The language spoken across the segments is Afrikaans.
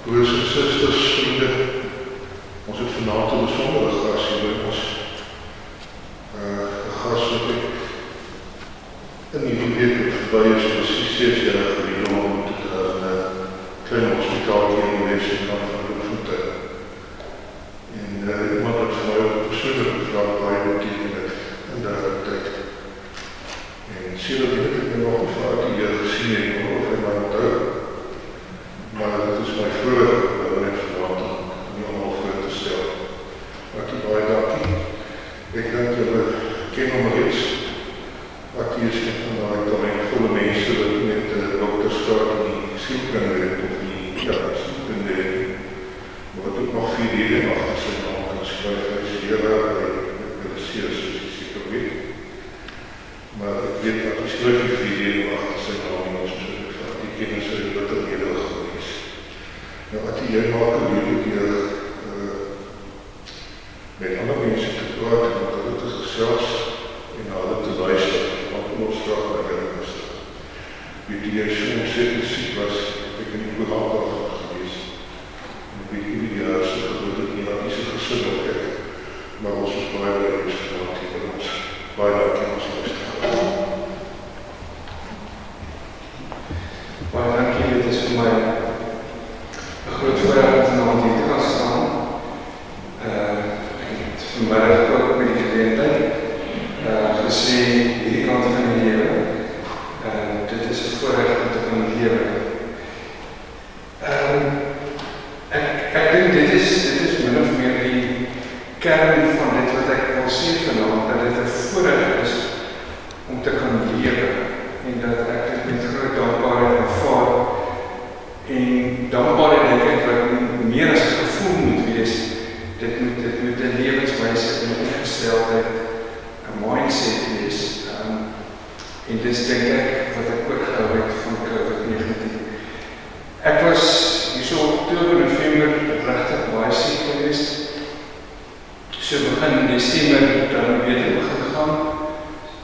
Broers en susters, vriende, ons het vanaand 'n besondere gas hier by ons. 'n gas wat ek in die week wat verby is, presies 6 jaar gelede ontmoet het in 'n klein hospitaal hier in die Wes-kant van Bloemfontein. En iemand wat vir my op 'n persoonlike vlak baie beteken het in daardie tyd. En sedert dit het ek my nog gevra die Here gesien het of hy my onthou. Maar dit is my voorreg om net vanaand om jou allemaal voor te stel. Akkie, baie dankie. Ek dink julle ken hom reeds. Akkie is een van die talentvolle mense wat met dokterstaat in die sielkunde het of die sielkunde het. Maar wat ook nog 4 lede achter sy naam kan skryf. Hy is leraar by Miliseer, soos ek seker weet. Maar ek weet dat hy skryf die 4 lede achter sy naam en ons die kennis uit wat er nederig gewees. Nou, wat jy maak een hele keer met ander mense te praat en met hulle te gesels en na hulle te luister, wat in ons vraag by hulle is. Weet jy so ontzettend siek was, ek in die programma gewees. En weet jy die juiste gedoet het nie aan die se gesin op ek, maar ons is baie by ons gelaat hier by ons. Baie dankie ons luister. Baie dankie, dit is vir my 'n groot voorreg om vanaand hier te kan staan. Ek het vanmiddag ook met die geleentheid gesê hierdie kant van die lewe. Dit is 'n voorreg om te kan lewe. Ek dink dit is min of meer die kern van dit wat ek wil sê vanaand, dat dit 'n voorreg is om te kan lewe en dat ek dit met groot dankbaarheid aanvaar. En dankbaarheid dink ek wat meer as 'n gevoel moet wees. Dit moet 'n lewenswyse en 'n ingesteldheid, 'n mindset wees. En dis dink ek wat ek ook gehou het van COVID-19. Ek was hierso Oktober, November regtig baie siek geweest. So begin Desember dan weer begin gaan.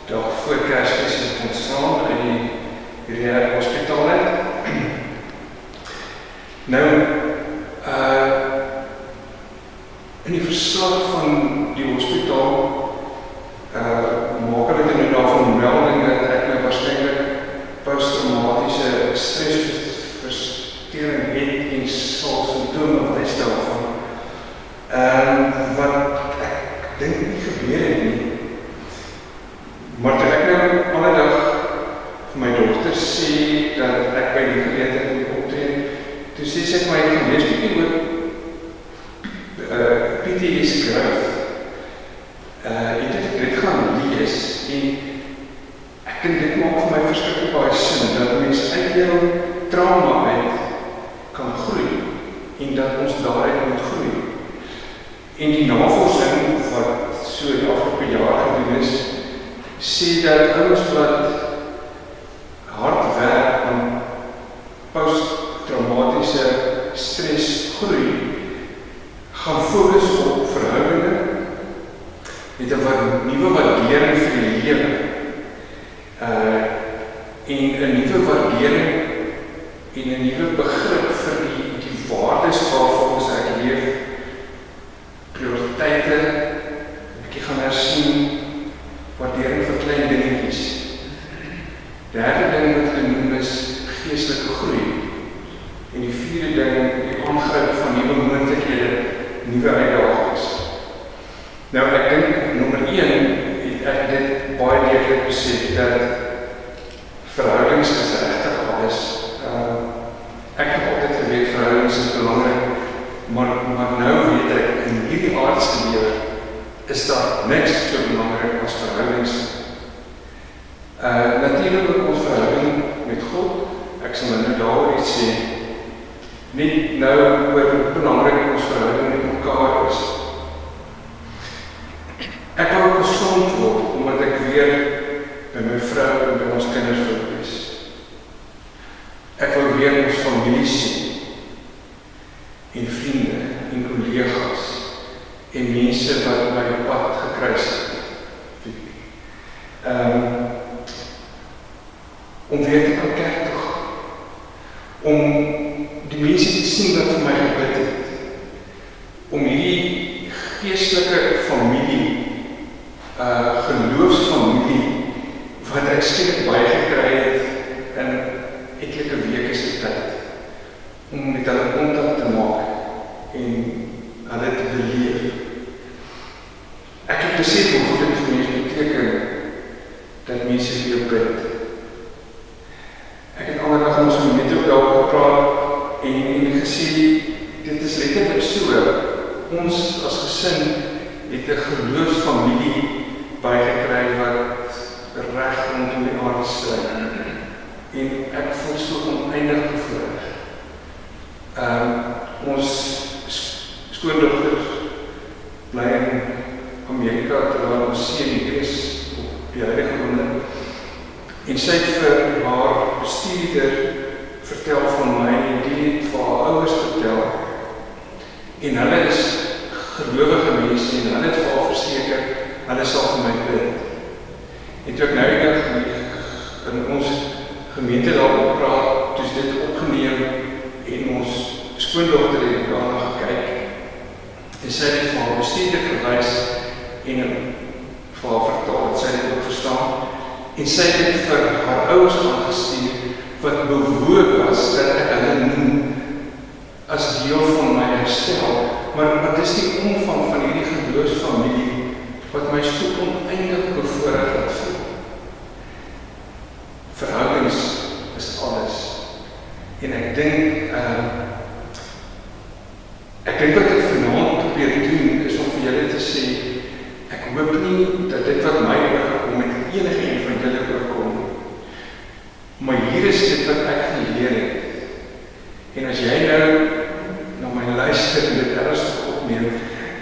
Dag voor Kersfees het ek ontslaan uit die hospitaal uit. Nou, in die verslag van die hospitaal maak hulle inderdaad van melding dat ek my waarskynlik posttraumatische stresversteuring het en sal simptome wys daarvan. Wat ek dink nie gebeur het nie. Maar toe ek nou alle dag vir my dogter sê dat ek by die geleentheid moet optree, toe sê sy my, ek gaan lees bietjie oor PTSD skryf. Dit gaan lees en ek dink dit maak vir my verskriklik baie sin dat mense uit jou trauma uit kan groei en dat ons daaruit moet groei. En die navorsing wat so die afgelope jaar gedoen is, sê dat ouens wat hard werk aan posttraumatische stres groei, gaan fokus op verhoudinge met 'n nuwe waardering vir die lewe en 'n nuwe waardering en 'n nuwe begrip vir die waardes waarvolgens ek leef, prioriteite, 'n bietjie gaan hersien, waardering vir klein dingetjies. Derde ding wat hulle noem is geestelike groei. En die vierde ding, die aangryp van nuwe moontlikhede, nuwe uitdagings. Nou ek dink nommer 1 het ek dit baie deeglik besef dat verhoudings is regtig alles. Ek het altyd geweet verhoudings is belangrik, maar nou weet ek in hierdie aardse lewe is daar niks so belangrik as verhoudings. Natuurlik ook ons verhouding met God, ek sal nou daaroor iets sê, nie nou oor hoe belangrik ons verhouding met mekaar is. Ek wil gesond word, omdat ek weer by my vrou en by ons kinders wil wees. Ek wil weer ons familie sien, en vriende, en collega's, en mense wat my pad gekruis het. Om weer te kan kerk toe gaan, om die mense te sien mense wat vir my gebid het, om hierdie geestelike familie, geloofsfamilie, wat ek skielik bygekry het in etlike weke se tyd, om met hulle kontak te maak en hulle te beleef. Ek het besef hoe dit vir mense beteken dat mense vir jou bid. Ek het ander dag ons met ook daaroor gepraat en gesê, dit is letterlik so, ons as gesin het 'n geloofsfamilie bygekry wat reg rondom die aarde sluit. En ek voel so oneindig bevoorreg. Ons skoondogters bly in Amerika terwyl ons seun hier is op die huidige oomblik. En sy het vir haar bestuurder vertel van my, die het vir haar ouers vertel. En hulle is gelowige mense en hulle het vir haar verseker, hulle sal vir my bid. En toe ek nou in ons gemeente daarop praat, toe is dit opgeneem en ons skoondogter het daarna gekyk. En sy het vir haar bestuurder gewys en vir haar vertaal, dat sy dit ook verstaan. En sy het vir haar ouers aangestuur, wat bewoog was, dat ek hulle noem as deel van my herstel. Maar dis die omvang van hierdie geloofsfamilie, wat my so oneindig bevoorreg laat voel. Verhoudings is alles. En ek dink wat ek vanaand probeer doen, is om vir julle te sê, ek hoop nie dat dit wat my oorkom met enige een van julle oorkom. Maar hier is dit wat ek geleer het. En as jy nou na my luister en dit ernstig opneem,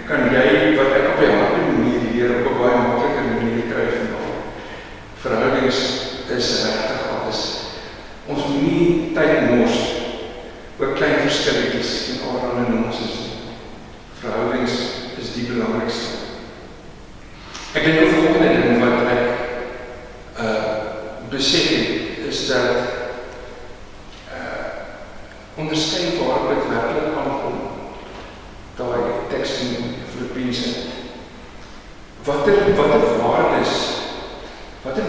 kan jy wat ek op die harde manier leer, op 'n baie makliker manier kry vandag. Verhoudings is regtig alles. Ons moet nie tyd mors oor klein verskilletjies en allerlei nonsens nie. Verhoudings is die belangrikste. Ek dink die volgende ding wat ek besef het, is dat onderskei waar dit werklik aankom, daai teks in Filippense. Watter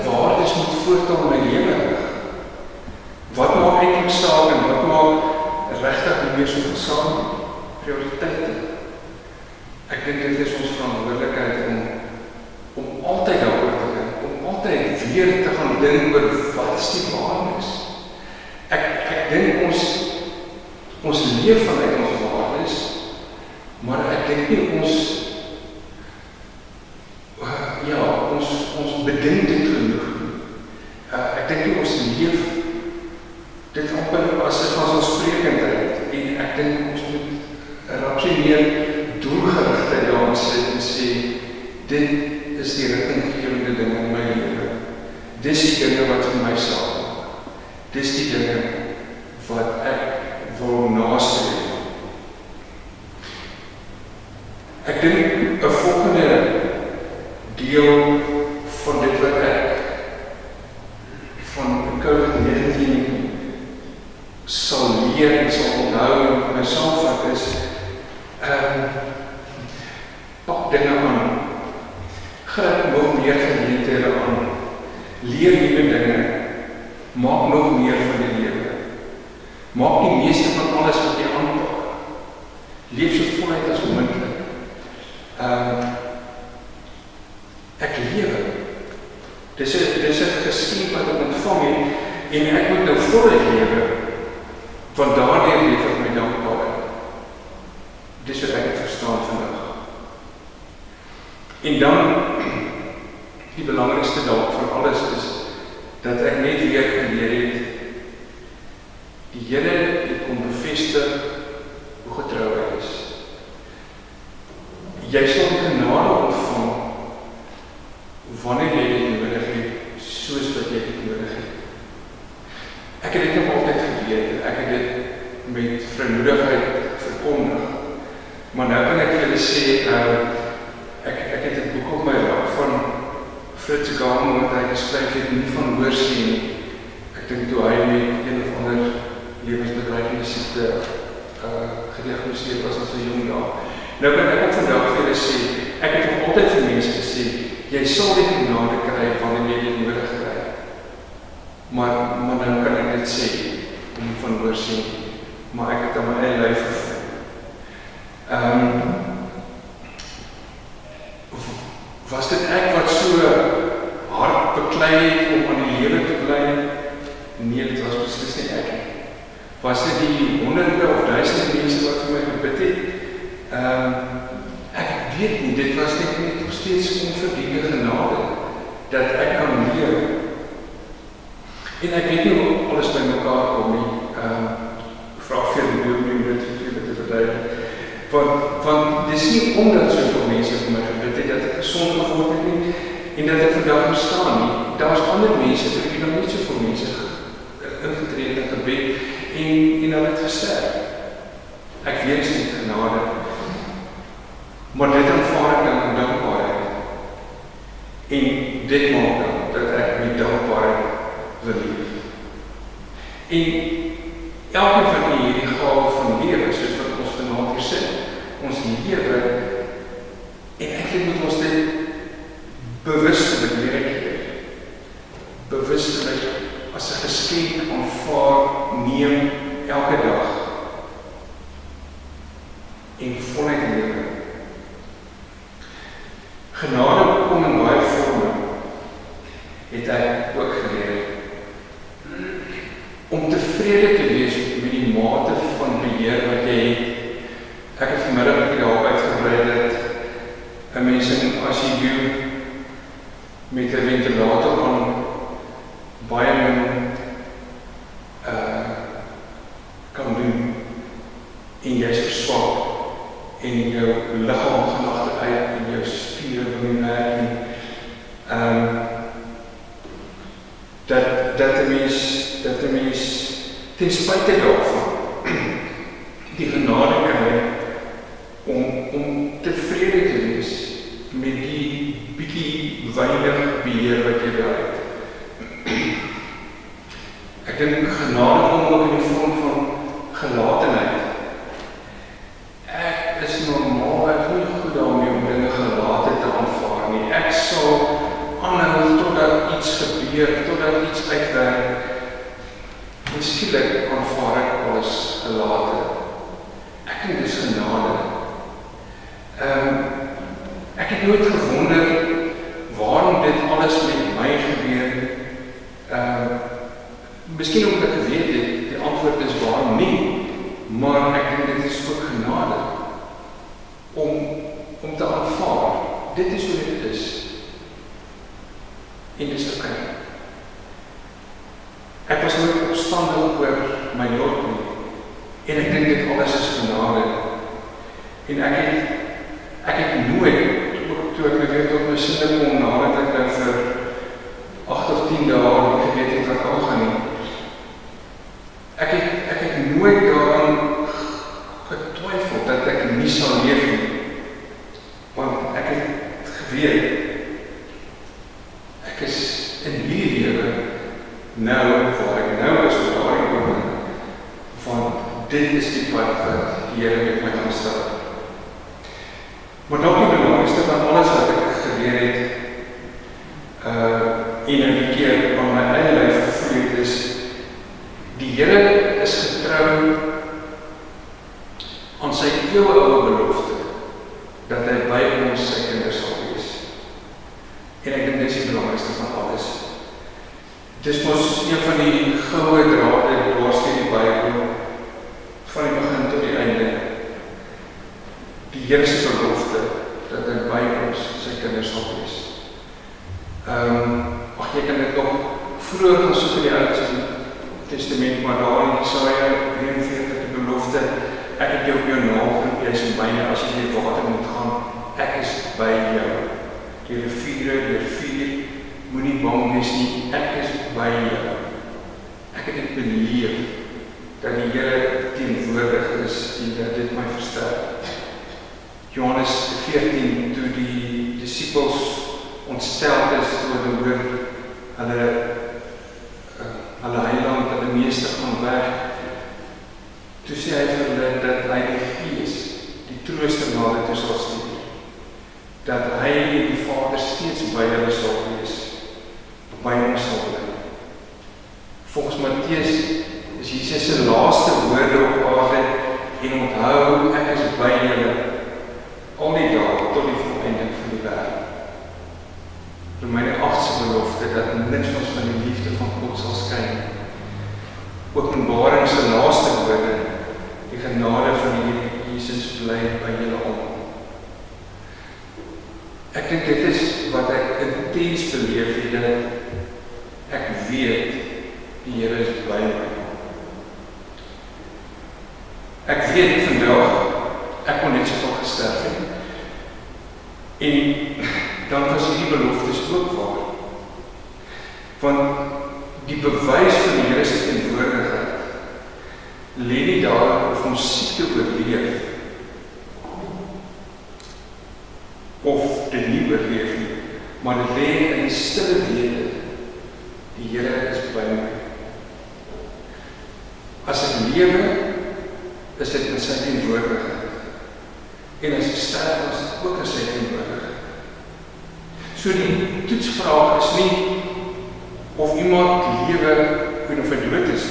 waardes moet voortaan my lewe rig? Wat maak eintlik saak en wat maak regtig nie meer so gesaam? Prioriteite. Ek dink dit is ons verantwoordelikheid om altyd daaroor te dink, om altyd weer te gaan dink oor wat is die waardes. Ek dink ons leef vanuit ons waardes, maar ek dink nie ons bedink dit genoeg. Ek dink nie ons leef dit amper as 'n vanselfsprekendheid, en ek dink ons moet 'n rapsie meer doelgerigtheid daarin sit en sê, dit is die rigtinggewende ding in my lewe. Dis die dinge wat vir my saak maak. Dis die dinge wat ek wil nastreef. Ek dink 'n volgende deel van dit wat ek van COVID-19 sal leer en sal onthou en my saamvat is, pak dinge aan, gryp nog meer geleenthede aan, leer nuwe dinge, maak nog meer van die lewe, maak die meeste van alles wat jy aanpak, leef so voluit as moontlik. Ek lewe. Dis 'n geskenk wat ek ontvang het, en ek moet nou voluit lewe, want daardeur leef ek my dankbaarheid. Dis wat ek het verstaan vandag. En dan, die belangrikste dalk van alles is, dat ek net weer geleer het, die Here het kom bevestig hoe getrou hy is. Jy sal genade ontvang, wanneer jy dit nodig het, soos wat jy dit nodig het. Ek het dit nog altyd geweet, ek het dit met vrymoedigheid verkondig. Maar nou kan ek vir julle sê, ek het 'n boek op my rak van Fritz Gahn, wat hy geskryf het, nie van hoorsien nie. Ek dink toe hy met een of ander lewensbedreigende siekte gediagnoseer was as 'n jong dae. Nou kan ek ook vandag vir julle sê, ek het nog altyd vir mense gesê, jy sal die genade kry wanneer jy dit nodig kry. Maar nou kan ek dit sê, om van oorsien, maar ek het aan my eie lyf gevoel. Was dit ek wat so hard beklei het om aan die lewe te bly? Nee, dit was beslis nie ek nie. Was dit die honderde of duisende mense wat vir my gebid het? Ek weet nie, dit was net nog steeds onverdiende genade, dat ek kan lewe. En ek weet nie hoe alles by mekaar kom nie, vraag vir die dominee om dit vir julle te verduidelik. Want dis nie omdat soveel mense vir my gebid het, dat ek gesond geword het nie, en dat ek vandag bestaan nie. Daar is ander mense, vir wie nog nie soveel mense ingetree het in gebed, en hulle het gesterf. Ek weet sy genade, maar dit aanvaar ek dan in dankbaarheid. En dit maak dan, dat ek met dankbaarheid wil leef. En elke van hierdie gawe van lewe, soos wat ons vanaand hier sit, ons lewe, en eintlik moet ons dit bewustelik leer, bewustelik as 'n geskenk aanvaar, neem elke dag en voluit lewe. Genade kom in baie forme, het ek ook geleer. Om tevrede te wees met die mate van beheer wat jy het. Ek het vanmiddag daarop uitgebrei dat 'n mens in ICU met 'n ventilator aan baie min kan doen, en jy is verswak en jou liggaam gaan agteruit en jou spiere wil nie werk nie. Dat 'n mens ten spyte daarvan die genade kry om tevrede te wees met die bietjie weinig beheer wat jy daar het. Ek dink genade kom ook in die vorm van gelatenheid. Ek is normaal, ek nie goed daarmee om dinge gelate te aanvaar nie. Ek sal aanhou totdat iets gebeur, totdat iets uitwerk. En skielik aanvaar ek alles gelate. Ek dink dis genade. Ek het nooit gewonder waarom dit alles met my gebeur. Miskien omdat ek geweet het, die antwoord is waarom nie, maar ek dink dit is ook genade om te aanvaar. Dit is hoe dit is. En dis oké. Ek was nooit opstandig oor my lot nie, en ek dink dit alles is genade. En ek het nooit, toe ek weer tot my sinne kom, nadat ek nou vir 8 of 10 dae nie geweet het wat aangaan nie. Ek het nooit daaraan getwyfel dat ek nie sal leef nie. Want ek het geweet, ek is in hierdie lewe nou waar ek nou is op daardie oomblik, want dit is die pad wat die Here met my gaan stap. Maar dalk die belangrikste van alles wat ek geleer het, en 'n keer aan my eie lyf gevoel het, is die Here is getrou aan sy eeuwige belofte dat hy by ons sy kinders sal wees. En ek dink dis die belangrikste van alles. Dis mos een van die goue drade dwars deur die Bybel, van die begin tot die einde. Die Here se belofte dat hy by ons sy kinders sal wees. Jy kan dit ook vroeër gaan soek in die Ou Testament, maar daar in Jesaja 43 die belofte, ek het jou op jou naam geroep, jy is myne, as jy deur water moet gaan, ek is by jou. Deur riviere, deur vuur, moenie bang wees nie, ek is by jou. Ek het dit beleef, dat die Here teenwoordig is, en dat dit my versterk. Johannes 14, toe die disippels ontstel is, toe hulle hoor, hulle heiland, hulle meester gaan weg. Toe sê hy vir hulle, dat toe sal stuur, dat hy en die Vader steeds by hulle sal wees, by ons sal bly. Volgens Matteus is Jesus se laaste woorde op aarde, en onthou, ek is by julle al die dae tot die volëinding van die wêreld. Romeine 8 se belofte dat niks ons van die liefde van God sal skei. Openbaring se laaste woorde, die genade van die Here Jesus bly by julle almal. Ek dink dit is wat ek intens beleef het, dat ek weet die Here is by my. Ek weet vandag, ek kon net soveel gesterf het. En dan was hierdie beloftes ook waar. Want die bewys van die Here se teenwoordigheid lê nie daar of ons siekte oorleef, of dit nie oorleef nie, maar dit lê in die stille wete, die Here is by my. As ek lewe, is dit in sy teenwoordigheid. En as ek sterf, is dit ook in sy teenwoordigheid. So die toetsvraag is nie of iemand lewe en of hy dood is.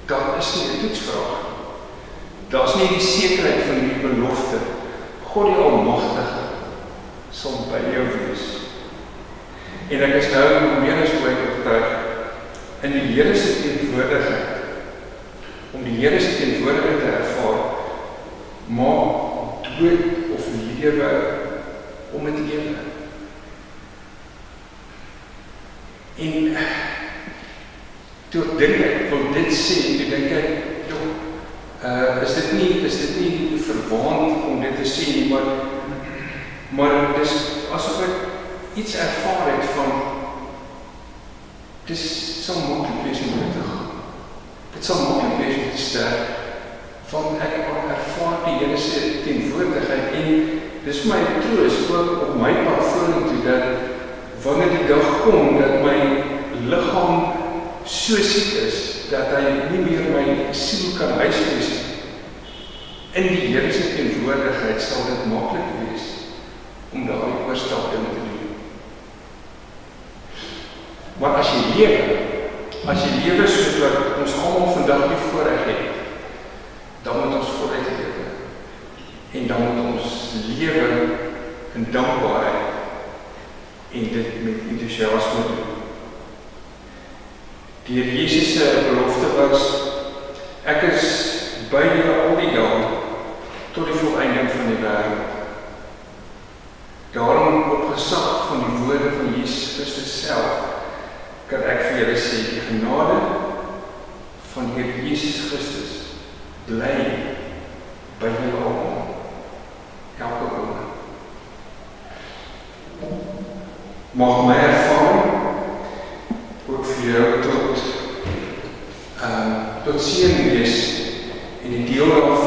Daar is nie 'n toetsvraag. Daar is nie die sekerheid van die belofte. God die Almagtige sal by jou wees. En ek is nou meer as ooit oortuig in die Here se teenwoordigheid. Om die Here se teenwoordigheid te ervaar, maak dood of lewe om het ewe. En toe ek dink ek wil dit sê, toe dink ek, is dit nie verwaand om dit te sê nie, maar dit is asof ek iets ervaar het van, dit sal maklik wees om dit te gaan. Dit sal maklik wees om te sterf, want ek ervaar die Here se teenwoordigheid, en dis my troos ook op my pad vorentoe, dat wanneer die dag kom, dat my liggaam so siek is, dat hy nie meer my siel kan huisves nie. In die Here se teenwoordigheid sal dit maklik wees, om daardie oorstaping te doen. Maar as jy lewe soos wat ons almal vandag die voorreg het, dan moet ons vooruit lewe. En dan moet ons lewe in dankbaarheid en dit met enthousiasme doen. Deur Jesus se belofte was, ek is by julle al die dae tot die volëinding van die wêreld. Daarom op gesag van die woorde van Jesus Christus self, kan ek vir julle sê, die genade van Here Jesus Christus bly by julle almal, elke oomblik. Mag my ervaring ook vir jou tot seën wees en die deel daarvan